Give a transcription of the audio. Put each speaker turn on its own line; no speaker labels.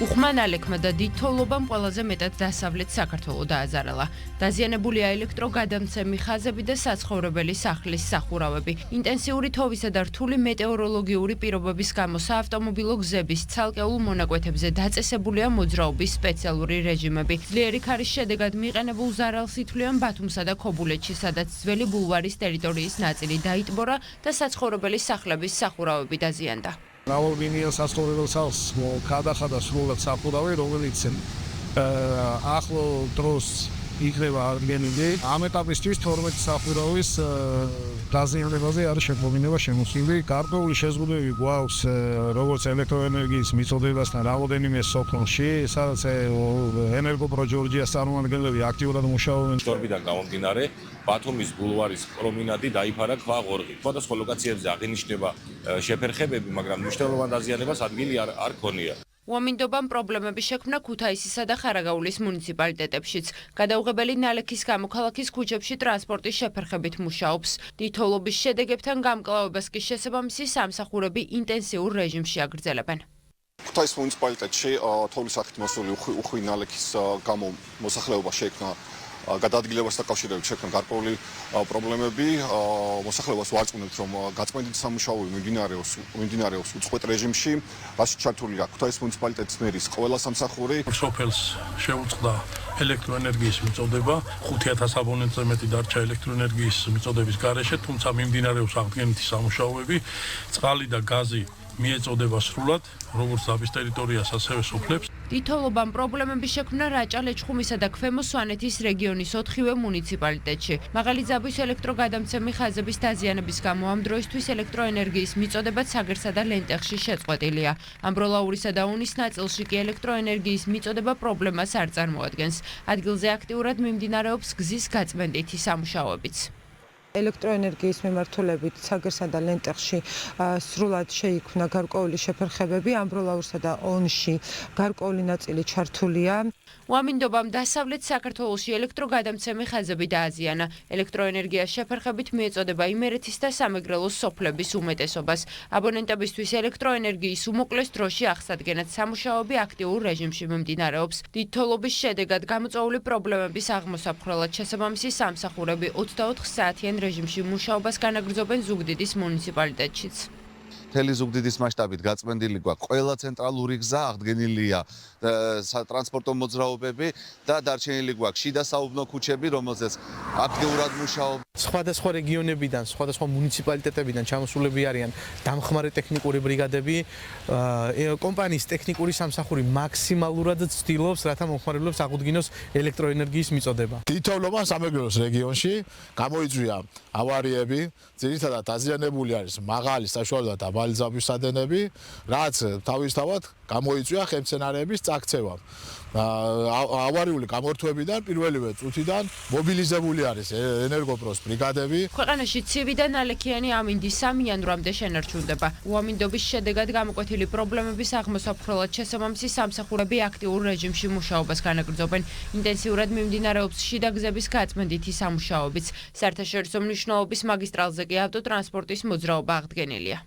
უხმანალექმა და დიდთოვლობამ ყველაზე მეტად დასავლეთ საქართველო დააზარალა. დაზიანებულია ელექტროგადამცემი ხაზები და საცხოვრებელი სახლის სახურავები. ინტენსიური თოვისა და რთული მეტეოროლოგიური პირობების გამო საავტომობილო გზების ცალკეულ მონაკვეთებზე დაწესებულია მოძრაობის სპეციალური რეჟიმები. ძლიერი ქარის შედეგად მიყენებულ ზარალს ითვლიან ბათუმსა და ქობულეთში, სადაც ძველი ბულვარის ტერიტორიის ნაწილი დაიტბორა და საცხოვრებელი სახლების სახურავები დაზიანდა.
მრავალბინიან საცხოვრებელ სახლს გადახადა სრულად სახურავი, რომელიც ახლო დროს იქნება აღდგენილი. ამ ეტაპისთვის 12 სახურავის დაზიანებაზე არის შეფოვნება შემოსილი. გარკვეული შეზღუდვები გვაქვს როგორც ელექტროენერგიის მიწოდებასთან რამოდენიმე სოფლში, სადაც ენერგოპროჯორჯიას წარმომადგენლები აქტიურად მუშაობენ.
შორბიდან გამომდინარე, ბათუმის ბულვარის პრომინადი დაიფარა ქვა-ღორღით. სხვადასხვა ლოკაციებზე აღინიშნება შეფერხებები, მაგრამ მნიშვნელოვან დაზიანებას ადგილი არ ქონია.
უამინდობამ პრობლემები შექმნა ქუთაისისა და ხარაგაულის მუნიციპალიტეტებშიც. გადაუღებელი ნალექის გამო ქალაქის ქუჩებში ტრანსპორტის შეფერხებით მუშაობს. დიდთოვლობის შედეგებთან გამკლავებას კი შესაბამისი სამსახურები ინტენსიურ რეჟიმში აგრძელებენ.
ქუთაისის მუნიციპალიტეტში თოვლის სახით მოსული უხვი ნალექის გამო მოსახლეობა შექმნა გადაადგილებას დაკავშირებით შექმნა გარკვეული პრობლემები. მოსახლეობას ვარწმუნებთ, რომ გაწმენდითი სამუშაოები მიმდინარეობს უწყვეტ რეჟიმში, რაშიც ჩართულია ქუთაისის მუნიციპალიტეტის მერის ყველა სამსახური.
სოფელს შეუწყდა ელექტროენერგიის მიწოდება, 5000 აბონენტზე მეტი დარჩა ელექტროენერგიის მიწოდების გარეშე, თუმცა მიმდინარეობს აღდგენითი სამუშაოები, წყალი და გაზი მიეწოდება სრულად, როგორც დაბის ტერიტორიას, ასევე სოფლებს.
დიდთოვლობამ პრობლემები შექმნა რაჭა, ლეჩხუმისა და ქვემო სვანეთის რეგიონის 4-ვე მუნიციპალიტეტში. მაღალი ძაბვის ელექტროგადამცემი ხაზების დაზიანების გამო ამ დროისთვის ელექტროენერგიის მიწოდებაც საგერსა და ლენტეხში შეწყვეტილია. ამბროლაურისა და უნის ნაწილში კი ელექტროენერგიის მიწოდება პრობლემას არ წარმოადგენს. ადგილზე აქტიურად მიმდინარეობს გზის გაწმენდითი სამუშაოებიც.
ელექტროენერგიის მიმართულებით საგერსა და ლენტეხში სრულად შეიქმნა გარკვეული შეფერხებები, ამბროლაურსა და ონში გარკვეული ნაწილი ჩართულია.
უამინდობამ დასავლეთ საქართველოში ელექტროგადამცემი ხაზები დააზიანა. ელექტროენერგიას შეფერხებით მიეწოდება იმერეთის და სამეგრელოს სოფლების უმეტესობას. აბონენტებისთვის ელექტროენერგიის უმოკლეს დროში აღსადგენად სამუშაოები აქტიურ რეჟიმში მიმდინარეობს. დიდთოვლობის შედეგად გამოწვეული პრობლემების აღმოსაფხრელად შესაბამისი სამსახურები 24 საათიან რეჟიმში მუშაობას განაგრძობენ ზუგდიდის მუნიციპალიტეტშიც.
მთელი ზუგდიდის მასშტაბით გაწმენდილი გვაქვს ყველა ცენტრალური გზა, აღდგენილია სატრანსპორტო მოძრაობები და დარჩენილი გვაქვს შიდა საუბნო ქუჩები, რომელზეც აქტიურად მუშაობენ.
სხვადასხვა რეგიონებიდან, სხვადასხვა მუნიციპალიტეტებიდან ჩამოსულები არიან დამხმარე ტექნიკური ბრიგადები. კომპანიის ტექნიკური სამსახური მაქსიმალურად ცდილობს, რათა მომხმარებლებს აღუდგინოს ელექტროენერგიის მიწოდება.
დიდთოვლობამ სამეგრელოს რეგიონში გამოიწვია ავარიები, ძირითადად დაზიანებული არის მაღალი საშუალო და დაბალი ძაბვის სადენები, რაც თავისთავად გამოიწვია ხელმცენარეების წაქცევამ. ავარიული გამორთვებიდან პირველივე წუთიდან მობილიზებული არის ენერგოპროს ბრიგადები.
ქვეყანაში ცივი და ნალექიანი ამინდი 3 იანვრამდე შენარჩუნდება. უამინდობის შედეგად გამოკვეთილი პრობლემების აღმოსაფხრელად შესაბამისი სამსახურები აქტიურ რეჟიმში მუშაობას განაგრძობენ. ინტენსიურად მიმდინარეობს შიდა გზების გაწმენდითი სამუშაოებიც. საერთაშორისო მნიშვნელობის მაგისტრალზე კი ავტოტრანსპორტის მოძრაობა აღდგენილია.